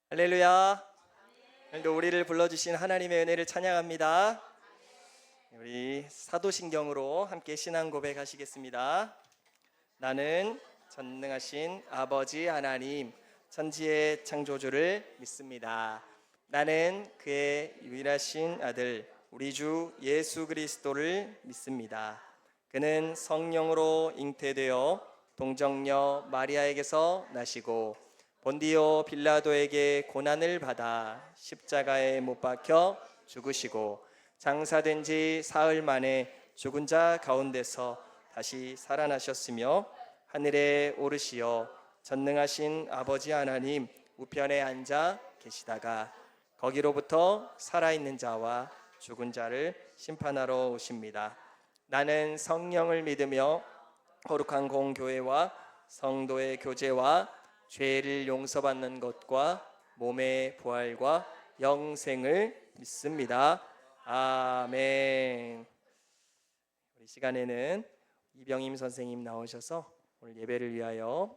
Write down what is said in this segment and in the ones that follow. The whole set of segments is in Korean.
할렐루야. 오늘도 우리를 불러주신 하나님의 은혜를 찬양합니다. 우리 사도신경으로 함께 신앙 고백하시겠습니다. 나는 전능하신 아버지 하나님, 천지의 창조주를 믿습니다. 나는 그의 유일하신 아들 우리 주 예수 그리스도를 믿습니다. 그는 성령으로 잉태되어 동정녀 마리아에게서 나시고 본디오 빌라도에게 고난을 받아 십자가에 못 박혀 죽으시고 장사된 지 사흘 만에 죽은 자 가운데서 다시 살아나셨으며 하늘에 오르시어 전능하신 아버지 하나님 우편에 앉아 계시다가 거기로부터 살아있는 자와 죽은 자를 심판하러 오십니다. 나는 성령을 믿으며 거룩한 공교회와 성도의 교제와 죄를 용서받는 것과 몸의 부활과 영생을 믿습니다. 아멘. 우리 시간에는 이병임 선생님 나오셔서 오늘 예배를 위하여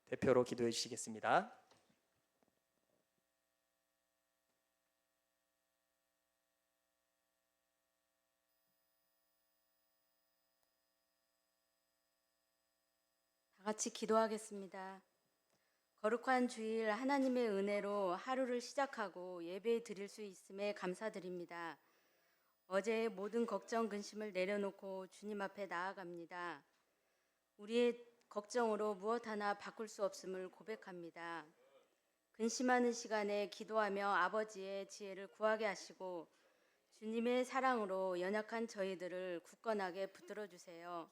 대표로 기도해 주시겠습니다. 다 같이 기도하겠습니다. 거룩한 주일 하나님의 은혜로 하루를 시작하고 예배 드릴 수 있음에 감사드립니다. 어제의 모든 걱정 근심을 내려놓고 주님 앞에 나아갑니다. 우리의 걱정으로 무엇 하나 바꿀 수 없음을 고백합니다. 근심하는 시간에 기도하며 아버지의 지혜를 구하게 하시고 주님의 사랑으로 연약한 저희들을 굳건하게 붙들어 주세요.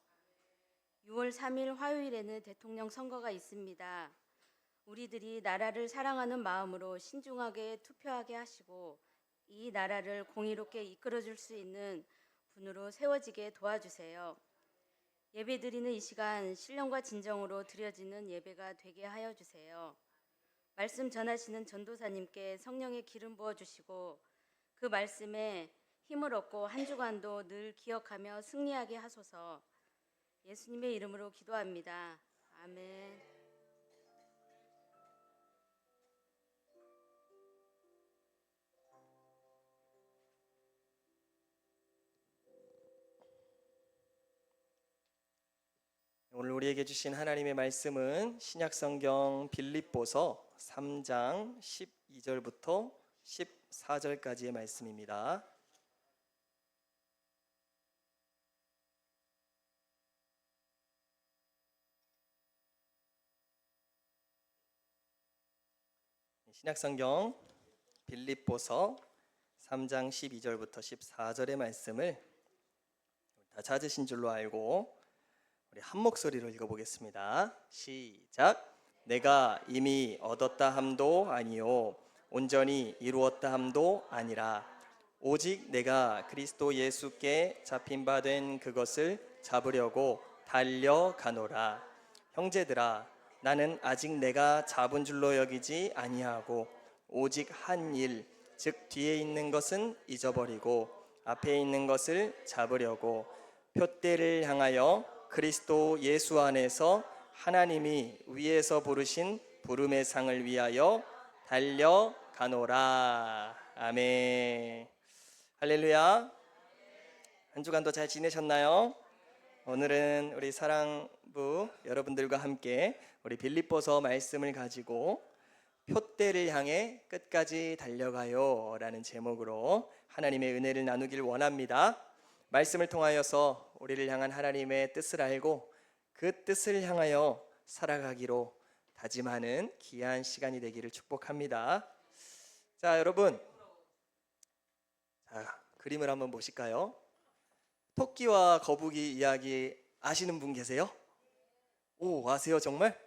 6월 3일 화요일에는 대통령 선거가 있습니다. 우리들이 나라를 사랑하는 마음으로 신중하게 투표하게 하시고 이 나라를 공의롭게 이끌어줄 수 있는 분으로 세워지게 도와주세요. 예배드리는 이 시간 신령과 진정으로 드려지는 예배가 되게 하여 주세요. 말씀 전하시는 전도사님께 성령의 기름 부어주시고 그 말씀에 힘을 얻고 한 주간도 늘 기억하며 승리하게 하소서. 예수님의 이름으로 기도합니다. 아멘. 오늘 우리에게 주신 하나님의 말씀은 신약성경 빌립보서 3장 12절부터 14절까지의 말씀입니다. 신약성경 빌립보서 3장 12절부터 14절의 말씀을 다 찾으신 줄로 알고 우리 한 목소리로 읽어보겠습니다. 시작. 내가 이미 얻었다 함도 아니요 온전히 이루었다 함도 아니라 오직 내가 그리스도 예수께 잡힌 바 된 그것을 잡으려고 달려가노라. 형제들아, 나는 아직 내가 잡은 줄로 여기지 아니하고 오직 한 일, 즉 뒤에 있는 것은 잊어버리고 앞에 있는 것을 잡으려고 표대를 향하여 그리스도 예수 안에서 하나님이 위에서 부르신 부름의 상을 위하여 달려가노라. 아멘. 할렐루야. 한 주간도 잘 지내셨나요? 오늘은 우리 사랑부 여러분들과 함께 우리 빌립보서 말씀을 가지고 표대를 향해 끝까지 달려가요 라는 제목으로 하나님의 은혜를 나누길 원합니다. 말씀을 통하여서 우리를 향한 하나님의 뜻을 알고 그 뜻을 향하여 살아가기로 다짐하는 귀한 시간이 되기를 축복합니다. 자, 여러분, 그림을 한번 보실까요? 토끼와 거북이 이야기 아시는 분 계세요? 오, 아세요 정말?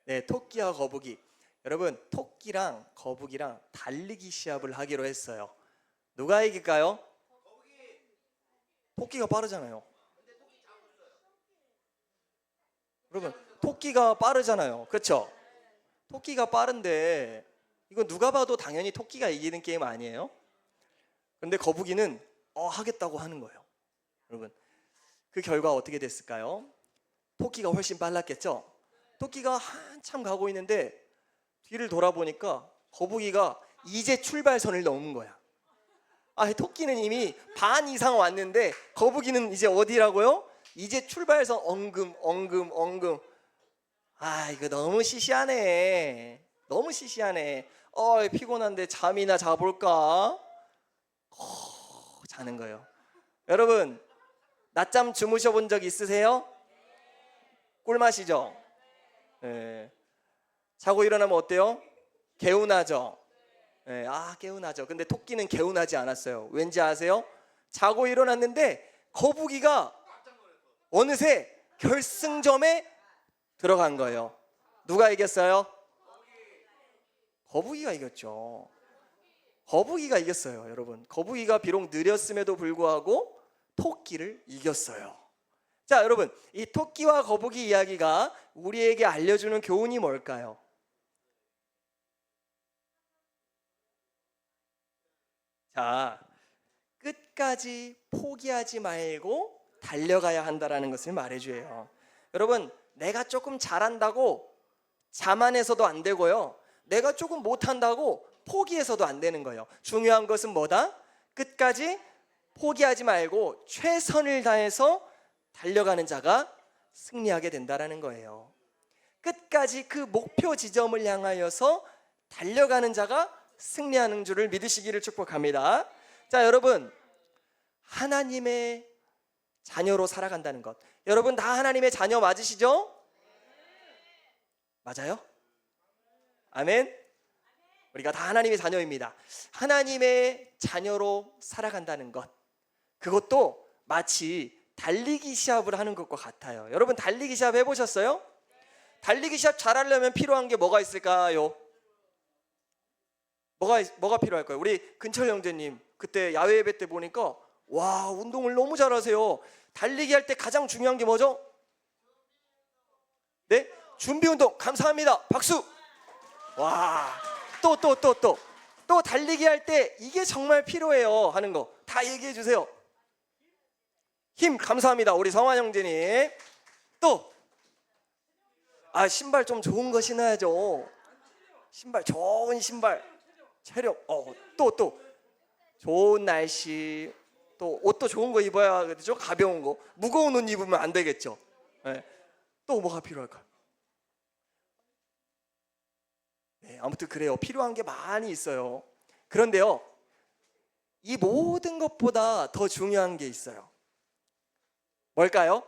네, 토끼와 거북이. 여러분, 토끼랑 거북이랑 달리기 시합을 하기로 했어요. 누가 이길까요? 토끼가 빠르잖아요. 여러분, 토끼가 빠르잖아요. 그렇죠? 토끼가 빠른데 이거 누가 봐도 당연히 토끼가 이기는 게임 아니에요? 그런데 거북이는 하겠다고 하는 거예요. 여러분, 그 결과 어떻게 됐을까요? 토끼가 훨씬 빨랐겠죠? 토끼가 한참 가고 있는데 뒤를 돌아보니까 거북이가 이제 출발선을 넘은 거야. 토끼는 이미 반 이상 왔는데 거북이는 이제 어디라고요? 이제 출발선 엉금. 이거 너무 시시하네. 너무 시시하네. 피곤한데 잠이나 자볼까? 자는 거예요. 여러분, 낮잠 주무셔 본 적 있으세요? 꿀맛이죠? 네. 자고 일어나면 어때요? 개운하죠? 네, 개운하죠. 근데 토끼는 개운하지 않았어요. 왠지 아세요? 자고 일어났는데 거북이가 어느새 결승점에 들어간 거예요. 누가 이겼어요? 거북이가 이겼죠. 거북이가 이겼어요, 여러분. 거북이가 비록 느렸음에도 불구하고 토끼를 이겼어요. 자, 여러분, 이 토끼와 거북이 이야기가 우리에게 알려주는 교훈이 뭘까요? 자, 끝까지 포기하지 말고 달려가야 한다라는 것을 말해줘요. 여러분, 내가 조금 잘한다고 자만해서도 안 되고요. 내가 조금 못한다고 포기해서도 안 되는 거예요. 중요한 것은 뭐다? 끝까지 포기하지 말고 최선을 다해서 달려가는 자가 승리하게 된다라는 거예요. 끝까지 그 목표 지점을 향하여서 달려가는 자가 승리하는 줄을 믿으시기를 축복합니다. 자, 여러분, 하나님의 자녀로 살아간다는 것. 여러분 다 하나님의 자녀 맞으시죠? 맞아요? 아멘. 우리가 다 하나님의 자녀입니다. 하나님의 자녀로 살아간다는 것, 그것도 마치 달리기 시합을 하는 것과 같아요. 여러분 달리기 시합 해보셨어요? 달리기 시합 잘하려면 필요한 게 뭐가 있을까요? 뭐가 필요할까요? 우리 근철 형제님 그때 야외 예배 때 보니까 와, 운동을 너무 잘하세요. 달리기 할 때 가장 중요한 게 뭐죠? 네? 준비 운동. 감사합니다. 박수. 와, 또 달리기 할 때 이게 정말 필요해요 하는 거 다 얘기해 주세요. 힘. 감사합니다. 우리 성환 형제님. 또 신발 좀 좋은 거 신어야죠. 신발, 좋은 신발. 체력. 또 좋은 날씨. 또 옷도 좋은 거 입어야 되죠. 가벼운 거. 무거운 옷 입으면 안 되겠죠. 네. 또 뭐가 필요할까요? 네, 아무튼 그래요. 필요한 게 많이 있어요. 그런데요, 이 모든 것보다 더 중요한 게 있어요. 뭘까요?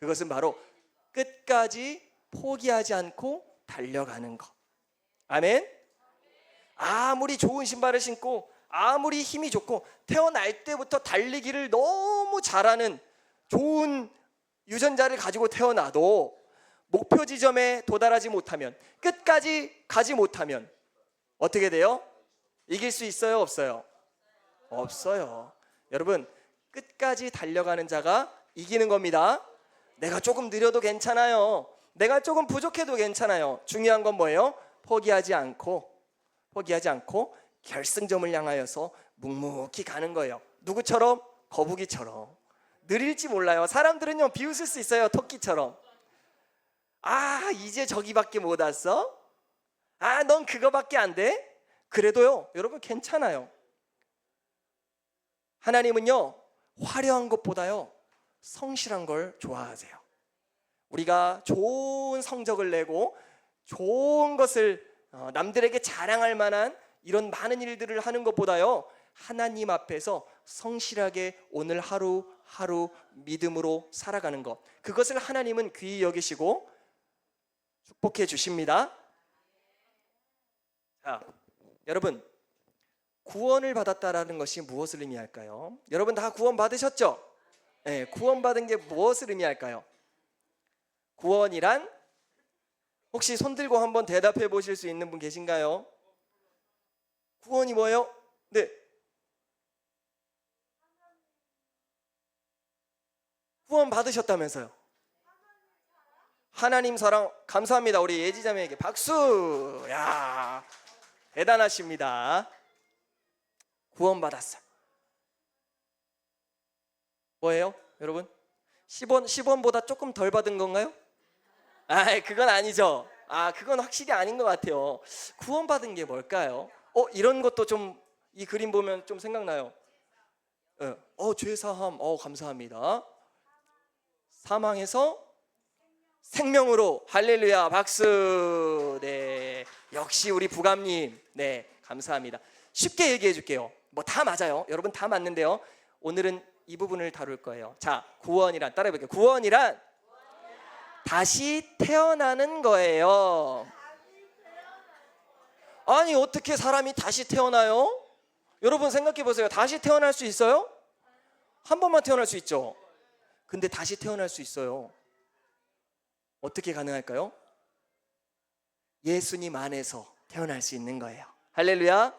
그것은 바로 끝까지 포기하지 않고 달려가는 것. 아멘. 아무리 좋은 신발을 신고 아무리 힘이 좋고 태어날 때부터 달리기를 너무 잘하는 좋은 유전자를 가지고 태어나도 목표 지점에 도달하지 못하면, 끝까지 가지 못하면 어떻게 돼요? 이길 수 있어요? 없어요? 없어요. 여러분, 끝까지 달려가는 자가 이기는 겁니다. 내가 조금 느려도 괜찮아요. 내가 조금 부족해도 괜찮아요. 중요한 건 뭐예요? 포기하지 않고 결승점을 향하여서 묵묵히 가는 거예요. 누구처럼? 거북이처럼. 느릴지 몰라요. 사람들은요 비웃을 수 있어요. 토끼처럼. 이제 저기밖에 못 왔어? 넌 그거밖에 안 돼? 그래도요 여러분 괜찮아요. 하나님은요 화려한 것보다요 성실한 걸 좋아하세요. 우리가 좋은 성적을 내고 좋은 것을 남들에게 자랑할 만한 이런 많은 일들을 하는 것보다요 하나님 앞에서 성실하게 오늘 하루하루 믿음으로 살아가는 것, 그것을 하나님은 귀히 여기시고 축복해 주십니다. 자, 여러분, 구원을 받았다라는 것이 무엇을 의미할까요? 여러분 다 구원 받으셨죠? 네, 구원 받은 게 무엇을 의미할까요? 구원이란, 혹시 손 들고 한번 대답해 보실 수 있는 분 계신가요? 구원이 뭐예요? 네. 구원 받으셨다면서요? 하나님 사랑. 감사합니다. 우리 예지자매에게 박수. 야, 대단하십니다. 구원 받았어요. 뭐예요, 여러분? 10원보다 조금 덜 받은 건가요? 그건 아니죠. 그건 확실히 아닌 것 같아요. 구원받은 게 뭘까요? 이런 것도 좀 이 그림 보면 좀 생각나요. 죄사함. 감사합니다. 사망에서 생명으로. 할렐루야. 박수. 네, 역시 우리 부감님. 네, 감사합니다. 쉽게 얘기해 줄게요. 뭐 다 맞아요. 여러분 다 맞는데요. 오늘은 이 부분을 다룰 거예요. 자, 구원이란, 따라해 볼게요. 구원이란 다시 태어나는 거예요. 아니, 어떻게 사람이 다시 태어나요? 여러분 생각해 보세요. 다시 태어날 수 있어요? 한 번만 태어날 수 있죠. 근데 다시 태어날 수 있어요. 어떻게 가능할까요? 예수님 안에서 태어날 수 있는 거예요. 할렐루야.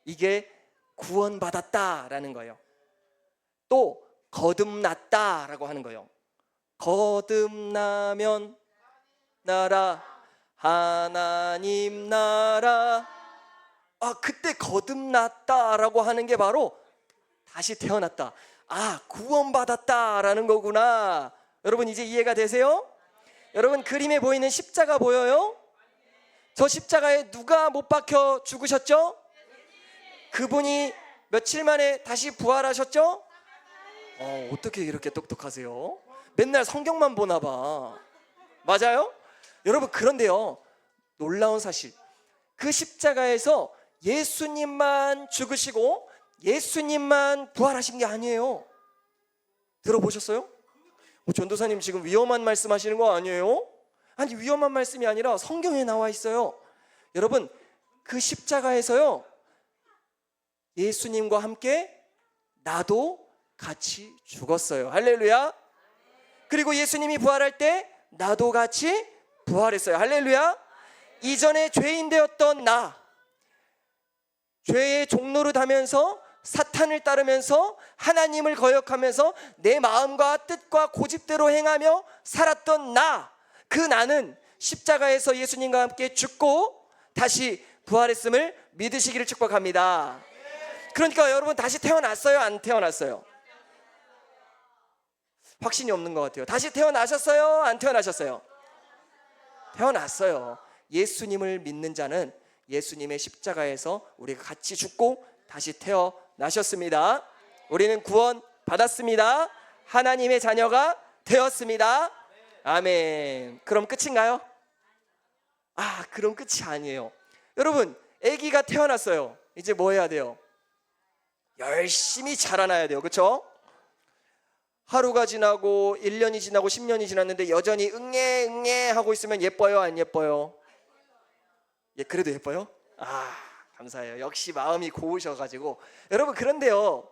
이게 구원받았다라는 거예요. 또 거듭났다라고 하는 거예요. 거듭나면 나라, 하나님 나라. 그때 거듭났다라고 하는 게 바로 다시 태어났다. 구원받았다라는 거구나. 여러분 이제 이해가 되세요? 여러분 그림에 보이는 십자가 보여요? 저 십자가에 누가 못 박혀 죽으셨죠? 그분이 며칠 만에 다시 부활하셨죠? 어떻게 이렇게 똑똑하세요? 맨날 성경만 보나 봐. 맞아요? 여러분 그런데요, 놀라운 사실, 그 십자가에서 예수님만 죽으시고 예수님만 부활하신 게 아니에요. 들어보셨어요? 전도사님 지금 위험한 말씀 하시는 거 아니에요? 아니, 위험한 말씀이 아니라 성경에 나와 있어요. 여러분 그 십자가에서요, 예수님과 함께 나도 같이 죽었어요. 할렐루야. 그리고 예수님이 부활할 때 나도 같이 부활했어요. 할렐루야. 이전에 죄인 되었던 나, 죄의 종로를 타면서 사탄을 따르면서 하나님을 거역하면서 내 마음과 뜻과 고집대로 행하며 살았던 나, 그 나는 십자가에서 예수님과 함께 죽고 다시 부활했음을 믿으시기를 축복합니다. 그러니까 여러분 다시 태어났어요? 안 태어났어요? 확신이 없는 것 같아요. 다시 태어나셨어요? 안 태어나셨어요? 태어났어요. 예수님을 믿는 자는 예수님의 십자가에서 우리가 같이 죽고 다시 태어나셨습니다. 우리는 구원 받았습니다. 하나님의 자녀가 되었습니다. 아멘. 그럼 끝인가요? 그럼 끝이 아니에요. 여러분 아기가 태어났어요. 이제 뭐 해야 돼요? 열심히 자라나야 돼요. 그렇죠? 하루가 지나고 1년이 지나고 10년이 지났는데 여전히 응애 하고 있으면 예뻐요, 안 예뻐요? 그래도 예뻐요? 감사해요. 역시 마음이 고우셔가지고. 여러분 그런데요,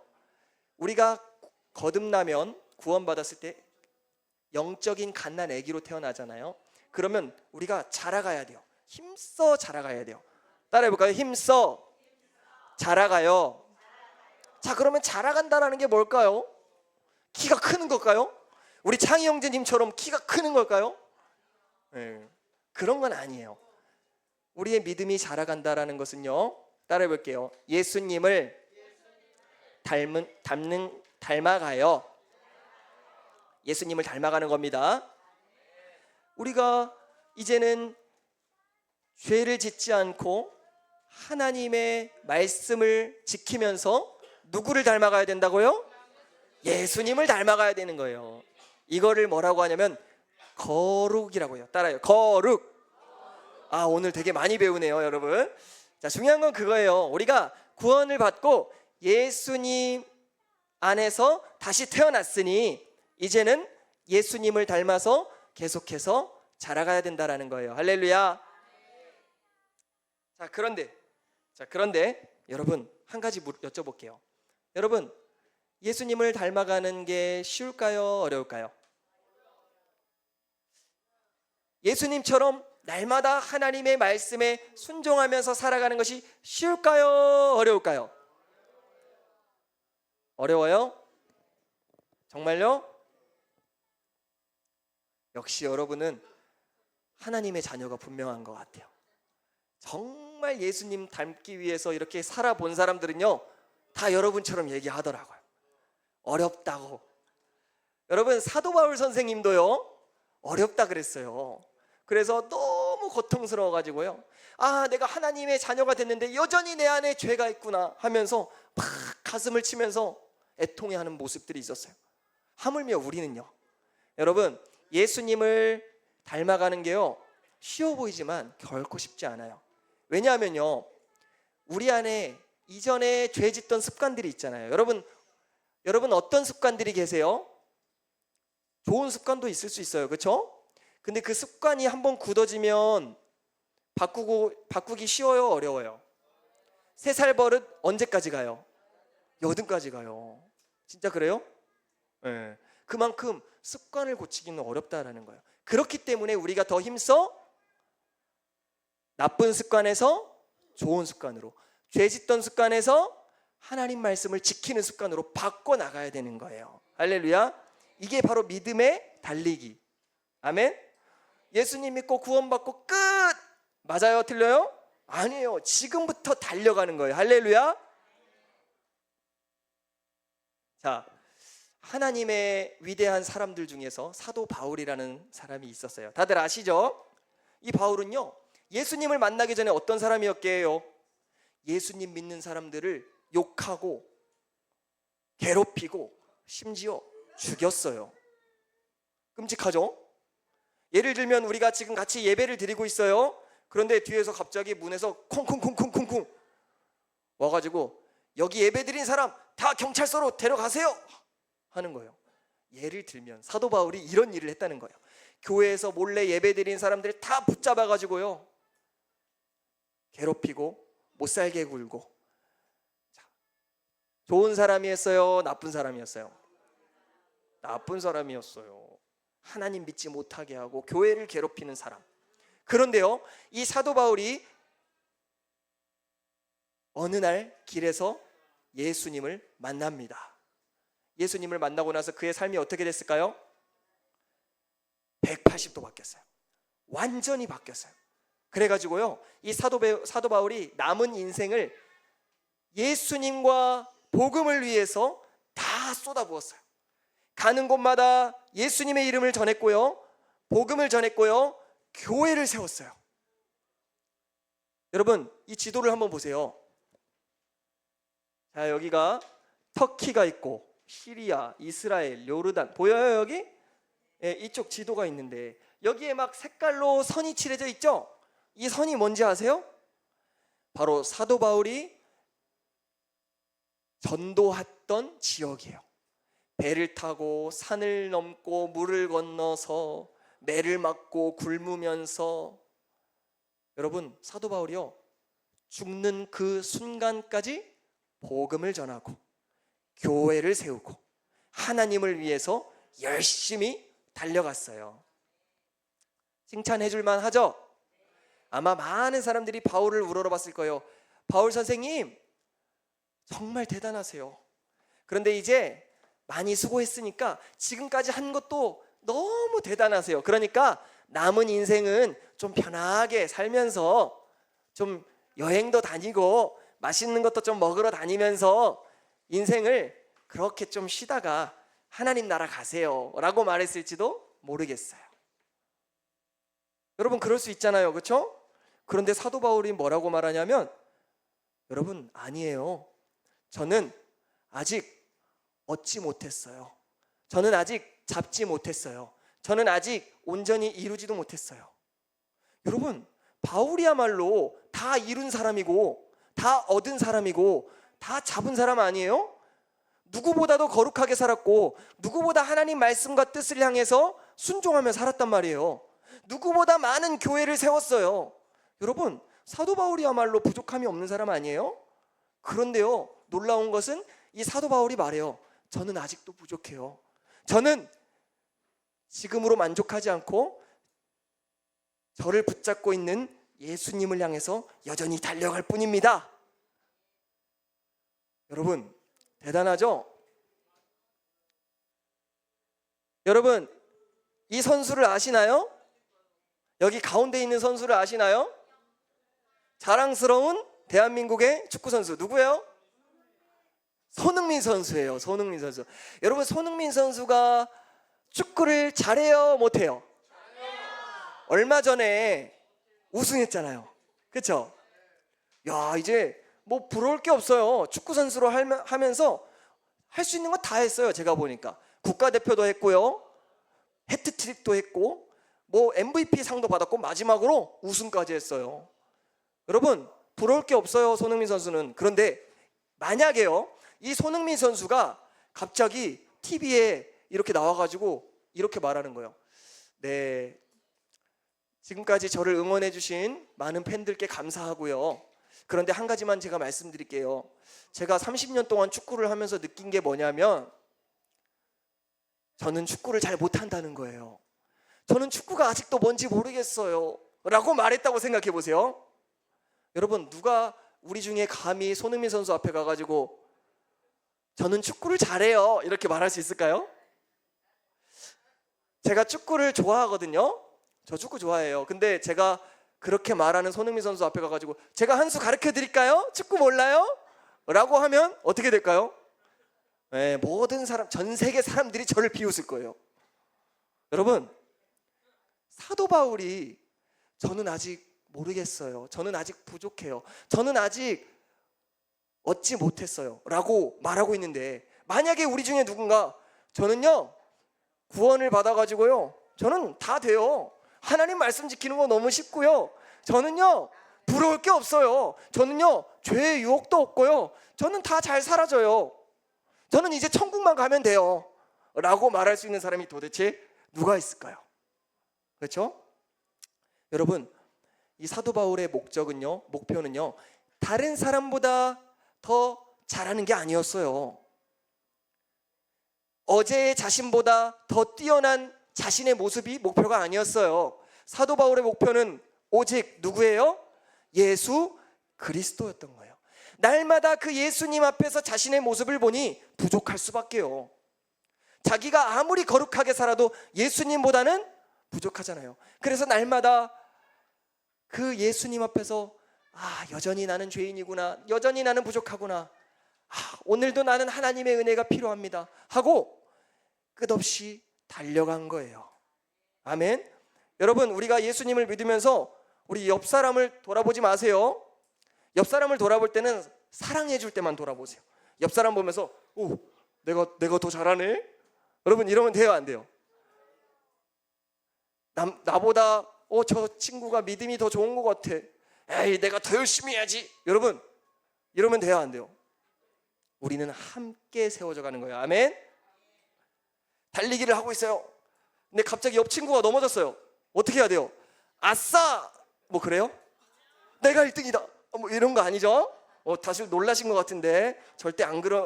우리가 거듭나면, 구원받았을 때 영적인 갓난 아기로 태어나잖아요. 그러면 우리가 자라가야 돼요. 힘써 자라가야 돼요. 따라해볼까요? 힘써 자라가요. 자, 그러면 자라간다라는 게 뭘까요? 키가 크는 걸까요? 우리 창희 형제님처럼 키가 크는 걸까요? 그런 건 아니에요. 우리의 믿음이 자라간다라는 것은요, 따라해볼게요. 예수님을 닮아가요. 예수님을 닮아가는 겁니다. 우리가 이제는 죄를 짓지 않고 하나님의 말씀을 지키면서 누구를 닮아가야 된다고요? 예수님을 닮아가야 되는 거예요. 이거를 뭐라고 하냐면 거룩이라고 해요. 따라요. 거룩. 오늘 되게 많이 배우네요, 여러분. 자, 중요한 건 그거예요. 우리가 구원을 받고 예수님 안에서 다시 태어났으니 이제는 예수님을 닮아서 계속해서 자라가야 된다라는 거예요. 할렐루야. 자, 그런데 여러분 한 가지 여쭤볼게요. 여러분, 예수님을 닮아가는 게 쉬울까요? 어려울까요? 예수님처럼 날마다 하나님의 말씀에 순종하면서 살아가는 것이 쉬울까요? 어려울까요? 어려워요? 정말요? 역시 여러분은 하나님의 자녀가 분명한 것 같아요. 정말 예수님 닮기 위해서 이렇게 살아본 사람들은요, 다 여러분처럼 얘기하더라고요. 어렵다고. 여러분 사도 바울 선생님도요, 어렵다 그랬어요. 그래서 너무 고통스러워가지고요. 아, 내가 하나님의 자녀가 됐는데 여전히 내 안에 죄가 있구나 하면서 막 가슴을 치면서 애통해하는 모습들이 있었어요. 하물며 우리는요, 여러분, 예수님을 닮아가는 게요, 쉬워 보이지만 결코 쉽지 않아요. 왜냐하면요, 우리 안에 이전에 죄 짓던 습관들이 있잖아요. 여러분 어떤 습관들이 계세요? 좋은 습관도 있을 수 있어요. 그렇죠? 근데 그 습관이 한번 굳어지면 바꾸기 쉬워요, 어려워요? 3살 버릇 언제까지 가요? 여든까지 가요. 진짜 그래요? 네. 그만큼 습관을 고치기는 어렵다라는 거예요. 그렇기 때문에 우리가 더 힘써 나쁜 습관에서 좋은 습관으로, 죄 짓던 습관에서 하나님 말씀을 지키는 습관으로 바꿔나가야 되는 거예요. 할렐루야. 이게 바로 믿음의 달리기. 아멘. 예수님 믿고 구원받고 끝. 맞아요? 틀려요? 아니에요. 지금부터 달려가는 거예요. 할렐루야. 자, 하나님의 위대한 사람들 중에서 사도 바울이라는 사람이 있었어요. 다들 아시죠? 이 바울은요, 예수님을 만나기 전에 어떤 사람이었게요? 예수님 믿는 사람들을 욕하고 괴롭히고 심지어 죽였어요. 끔찍하죠? 예를 들면 우리가 지금 같이 예배를 드리고 있어요. 그런데 뒤에서 갑자기 문에서 콩콩콩콩콩콩 와가지고 여기 예배 드린 사람 다 경찰서로 데려가세요 하는 거예요. 예를 들면 사도 바울이 이런 일을 했다는 거예요. 교회에서 몰래 예배 드린 사람들 다 붙잡아가지고요, 괴롭히고 못살게 굴고. 좋은 사람이었어요? 나쁜 사람이었어요? 나쁜 사람이었어요. 하나님 믿지 못하게 하고 교회를 괴롭히는 사람. 그런데요, 이 사도 바울이 어느 날 길에서 예수님을 만납니다. 예수님을 만나고 나서 그의 삶이 어떻게 됐을까요? 180도 바뀌었어요. 완전히 바뀌었어요. 그래가지고요, 이 사도 바울이 남은 인생을 예수님과 복음을 위해서 다 쏟아부었어요. 가는 곳마다 예수님의 이름을 전했고요, 복음을 전했고요, 교회를 세웠어요. 여러분, 이 지도를 한번 보세요. 자, 여기가 터키가 있고 시리아, 이스라엘, 요르단 보여요? 여기? 예, 이쪽 지도가 있는데 여기에 막 색깔로 선이 칠해져 있죠? 이 선이 뭔지 아세요? 바로 사도 바울이 전도했던 지역이에요. 배를 타고 산을 넘고 물을 건너서 매를 맞고 굶으면서, 여러분, 사도 바울이요, 죽는 그 순간까지 복음을 전하고 교회를 세우고 하나님을 위해서 열심히 달려갔어요. 칭찬해 줄만 하죠? 아마 많은 사람들이 바울을 우러러봤을 거예요. 바울 선생님 정말 대단하세요. 그런데 이제 많이 수고했으니까 지금까지 한 것도 너무 대단하세요. 그러니까 남은 인생은 좀 편하게 살면서 좀 여행도 다니고 맛있는 것도 좀 먹으러 다니면서 인생을 그렇게 좀 쉬다가 하나님 나라 가세요 라고 말했을지도 모르겠어요. 여러분, 그럴 수 있잖아요. 그렇죠? 그런데 사도 바울이 뭐라고 말하냐면, 여러분, 아니에요. 저는 아직 얻지 못했어요. 저는 아직 잡지 못했어요. 저는 아직 온전히 이루지도 못했어요. 여러분, 바울이야말로 다 이룬 사람이고 다 얻은 사람이고 다 잡은 사람 아니에요? 누구보다도 거룩하게 살았고 누구보다 하나님 말씀과 뜻을 향해서 순종하며 살았단 말이에요. 누구보다 많은 교회를 세웠어요. 여러분, 사도 바울이야말로 부족함이 없는 사람 아니에요? 그런데요, 놀라운 것은 이 사도 바울이 말해요. 저는 아직도 부족해요. 저는 지금으로 만족하지 않고 저를 붙잡고 있는 예수님을 향해서 여전히 달려갈 뿐입니다. 여러분, 대단하죠? 여러분, 이 선수를 아시나요? 여기 가운데 있는 선수를 아시나요? 자랑스러운 대한민국의 축구 선수 누구예요? 손흥민 선수예요. 손흥민 선수. 여러분, 손흥민 선수가 축구를 잘해요, 못해요? 얼마 전에 우승했잖아요. 그렇죠? 야, 이제 뭐 부러울 게 없어요. 축구 선수로 하면서 할 수 있는 거 다 했어요. 제가 보니까 국가대표도 했고요, 해트트릭도 했고, 뭐 MVP 상도 받았고, 마지막으로 우승까지 했어요. 여러분, 부러울 게 없어요, 손흥민 선수는. 그런데 만약에요, 이 손흥민 선수가 갑자기 TV에 이렇게 나와가지고 이렇게 말하는 거예요. 네, 지금까지 저를 응원해 주신 많은 팬들께 감사하고요, 그런데 한 가지만 제가 말씀드릴게요. 제가 30년 동안 축구를 하면서 느낀 게 뭐냐면, 저는 축구를 잘 못한다는 거예요. 저는 축구가 아직도 뭔지 모르겠어요 라고 말했다고 생각해 보세요. 여러분, 누가 우리 중에 감히 손흥민 선수 앞에 가가지고 저는 축구를 잘해요 이렇게 말할 수 있을까요? 제가 축구를 좋아하거든요. 저 축구 좋아해요. 근데 제가 그렇게 말하는 손흥민 선수 앞에 가가지고 제가 한 수 가르쳐 드릴까요? 축구 몰라요? 라고 하면 어떻게 될까요? 네, 모든 사람, 전 세계 사람들이 저를 비웃을 거예요. 여러분, 사도 바울이 저는 아직 모르겠어요, 저는 아직 부족해요, 저는 아직 얻지 못했어요 라고 말하고 있는데, 만약에 우리 중에 누군가 저는요 구원을 받아가지고요 저는 다 돼요, 하나님 말씀 지키는 거 너무 쉽고요, 저는요 부러울 게 없어요, 저는요 죄의 유혹도 없고요, 저는 다 잘 살아져요, 저는 이제 천국만 가면 돼요 라고 말할 수 있는 사람이 도대체 누가 있을까요? 그렇죠? 여러분, 이 사도 바울의 목표는요 다른 사람보다 더 잘하는 게 아니었어요. 어제의 자신보다 더 뛰어난 자신의 모습이 목표가 아니었어요. 사도 바울의 목표는 오직 누구예요? 예수 그리스도였던 거예요. 날마다 그 예수님 앞에서 자신의 모습을 보니 부족할 수밖에요. 자기가 아무리 거룩하게 살아도 예수님보다는 부족하잖아요. 그래서 날마다 그 예수님 앞에서 여전히 나는 죄인이구나, 여전히 나는 부족하구나, 오늘도 나는 하나님의 은혜가 필요합니다 하고 끝없이 달려간 거예요. 아멘. 여러분, 우리가 예수님을 믿으면서 우리 옆 사람을 돌아보지 마세요. 옆 사람을 돌아볼 때는 사랑해 줄 때만 돌아보세요. 옆 사람 보면서 내가 더 잘하네, 여러분, 이러면 돼요, 안 돼요? 나보다 저 친구가 믿음이 더 좋은 것 같아, 에이 내가 더 열심히 해야지, 여러분 이러면 돼요, 안 돼요? 우리는 함께 세워져 가는 거예요. 아멘. 달리기를 하고 있어요. 근데 갑자기 옆 친구가 넘어졌어요. 어떻게 해야 돼요? 아싸! 뭐 그래요? 내가 1등이다 뭐 이런 거 아니죠? 다시 놀라신 것 같은데 절대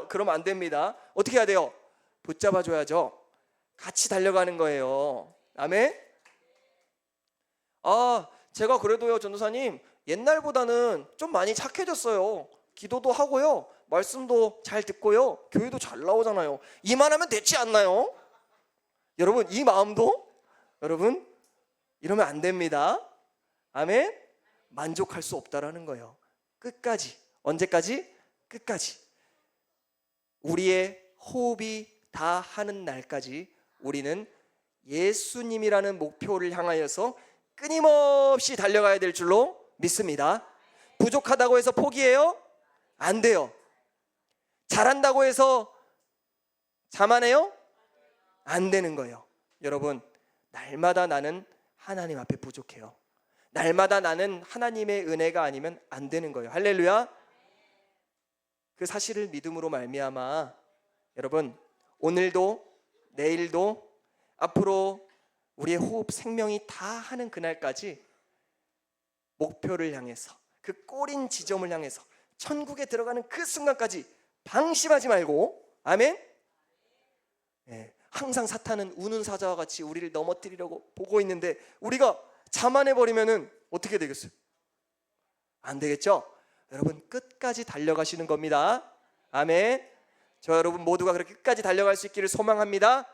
그러면 안 됩니다. 어떻게 해야 돼요? 붙잡아 줘야죠. 같이 달려가는 거예요. 아멘. 제가 그래도요, 전도사님, 옛날보다는 좀 많이 착해졌어요. 기도도 하고요, 말씀도 잘 듣고요, 교회도 잘 나오잖아요. 이만하면 됐지 않나요? 여러분, 이 마음도 여러분 이러면 안 됩니다. 아멘. 만족할 수 없다라는 거예요. 끝까지. 언제까지? 끝까지. 우리의 호흡이 다 하는 날까지 우리는 예수님이라는 목표를 향하여서 끊임없이 달려가야 될 줄로 믿습니다. 부족하다고 해서 포기해요? 안 돼요. 잘한다고 해서 자만해요? 안 되는 거예요. 여러분, 날마다 나는 하나님 앞에 부족해요. 날마다 나는 하나님의 은혜가 아니면 안 되는 거예요. 할렐루야. 그 사실을 믿음으로 말미암아 여러분, 오늘도 내일도 앞으로 우리의 호흡, 생명이 다 하는 그날까지 목표를 향해서, 그 꼬린 지점을 향해서 천국에 들어가는 그 순간까지 방심하지 말고, 아멘. 네, 항상 사탄은 우는 사자와 같이 우리를 넘어뜨리려고 보고 있는데 우리가 자만해버리면은 어떻게 되겠어요? 안 되겠죠? 여러분, 끝까지 달려가시는 겁니다. 아멘. 저 여러분 모두가 그렇게 끝까지 달려갈 수 있기를 소망합니다.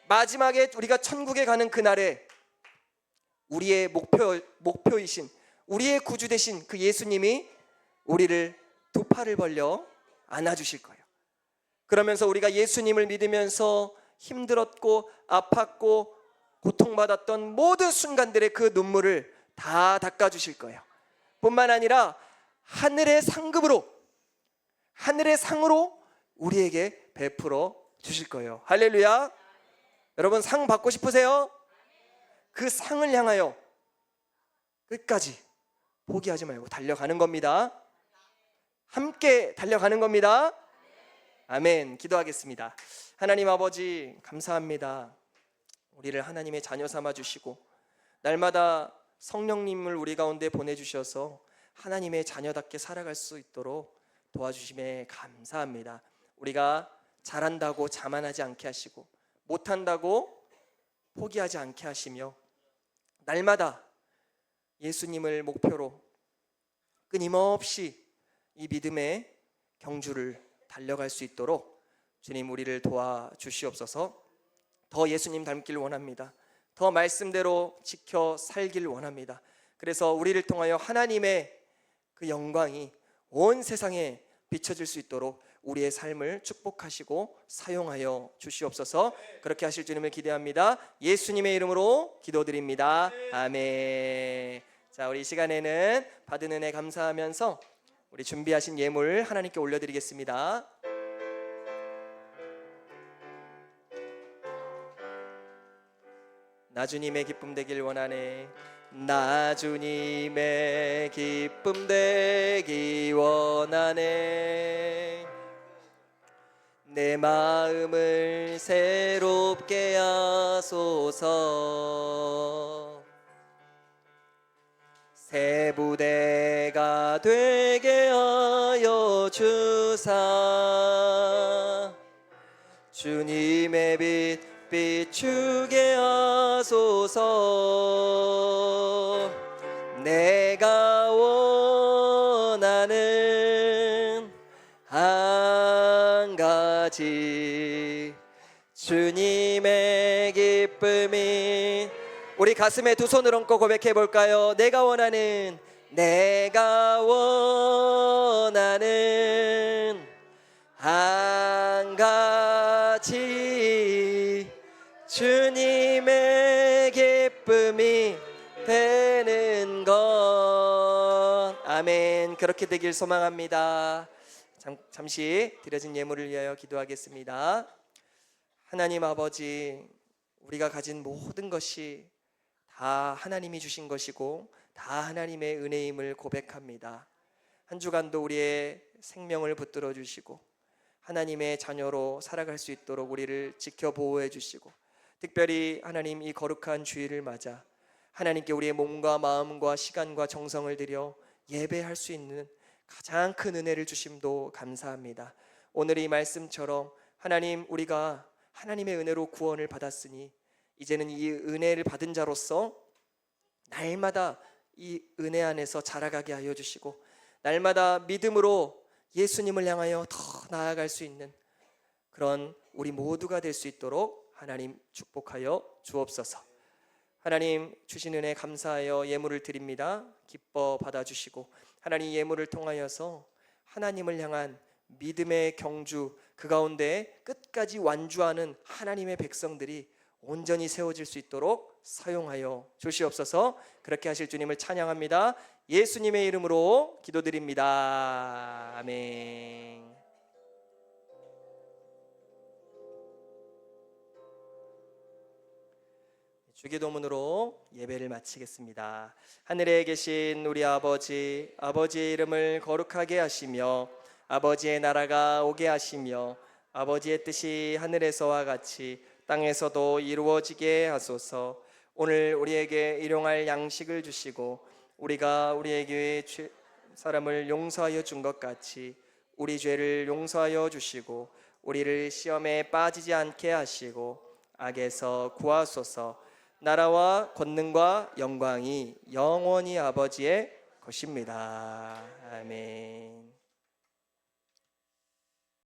마지막에 우리가 천국에 가는 그날에 우리의 목표이신, 우리의 구주 되신 그 예수님이 우리를 두 팔을 벌려 안아주실 거예요. 그러면서 우리가 예수님을 믿으면서 힘들었고 아팠고 고통받았던 모든 순간들의 그 눈물을 다 닦아주실 거예요. 뿐만 아니라 하늘의 상급으로, 하늘의 상으로 우리에게 베풀어 주실 거예요. 할렐루야. 여러분, 상 받고 싶으세요? 그 상을 향하여 끝까지 포기하지 말고 달려가는 겁니다. 함께 달려가는 겁니다. 아멘. 기도하겠습니다. 하나님 아버지, 감사합니다. 우리를 하나님의 자녀 삼아 주시고 날마다 성령님을 우리 가운데 보내주셔서 하나님의 자녀답게 살아갈 수 있도록 도와주심에 감사합니다. 우리가 잘한다고 자만하지 않게 하시고 못한다고 포기하지 않게 하시며 날마다 예수님을 목표로 끊임없이 이 믿음의 경주를 달려갈 수 있도록 주님 우리를 도와주시옵소서. 더 예수님 닮길 원합니다. 더 말씀대로 지켜 살길 원합니다. 그래서 우리를 통하여 하나님의 그 영광이 온 세상에 비춰질 수 있도록 우리의 삶을 축복하시고 사용하여 주시옵소서. 그렇게 하실 주님을 기대합니다. 예수님의 이름으로 기도드립니다. 아멘. 자, 우리 이 시간에는 받은 은혜 감사하면서 우리 준비하신 예물 하나님께 올려드리겠습니다. 나 주님의 기쁨 되길 원하네. 나 주님의 기쁨 되기 원하네. 내 마음을 새롭게 하소서. 새 부대가 되게 하여 주사. 주님의 빛 비추게 하소서. 내가 원하는 한 가지 주님의 기쁨이. 우리 가슴에 두 손을 얹고 고백해 볼까요? 내가 원하는 한 가지 주님의 기쁨이 되는 것. 아멘. 그렇게 되길 소망합니다. 잠시 드려진 예물을 위하여 기도하겠습니다. 하나님 아버지, 우리가 가진 모든 것이 다 하나님이 주신 것이고 다 하나님의 은혜임을 고백합니다. 한 주간도 우리의 생명을 붙들어 주시고 하나님의 자녀로 살아갈 수 있도록 우리를 지켜 보호해 주시고, 특별히 하나님 이 거룩한 주일을 맞아 하나님께 우리의 몸과 마음과 시간과 정성을 들여 예배할 수 있는 가장 큰 은혜를 주심도 감사합니다. 오늘 이 말씀처럼 하나님, 우리가 하나님의 은혜로 구원을 받았으니 이제는 이 은혜를 받은 자로서 날마다 이 은혜 안에서 자라가게 하여 주시고 날마다 믿음으로 예수님을 향하여 더 나아갈 수 있는 그런 우리 모두가 될 수 있도록 하나님 축복하여 주옵소서. 하나님 주신 은혜 감사하여 예물을 드립니다. 기뻐 받아주시고 하나님 예물을 통하여서 하나님을 향한 믿음의 경주, 그 가운데 끝까지 완주하는 하나님의 백성들이 온전히 세워질 수 있도록 사용하여 주시옵소서. 그렇게 하실 주님을 찬양합니다. 예수님의 이름으로 기도드립니다. 아멘. 주기도문으로 예배를 마치겠습니다. 하늘에 계신 우리 아버지, 아버지의 이름을 거룩하게 하시며 아버지의 나라가 오게 하시며 아버지의 뜻이 하늘에서와 같이 땅에서도 이루어지게 하소서. 오늘 우리에게 일용할 양식을 주시고 우리가 우리에게 사람을 용서하여 준 것 같이 우리 죄를 용서하여 주시고 우리를 시험에 빠지지 않게 하시고 악에서 구하소서. 나라와 권능과 영광이 영원히 아버지의 것입니다. 아멘.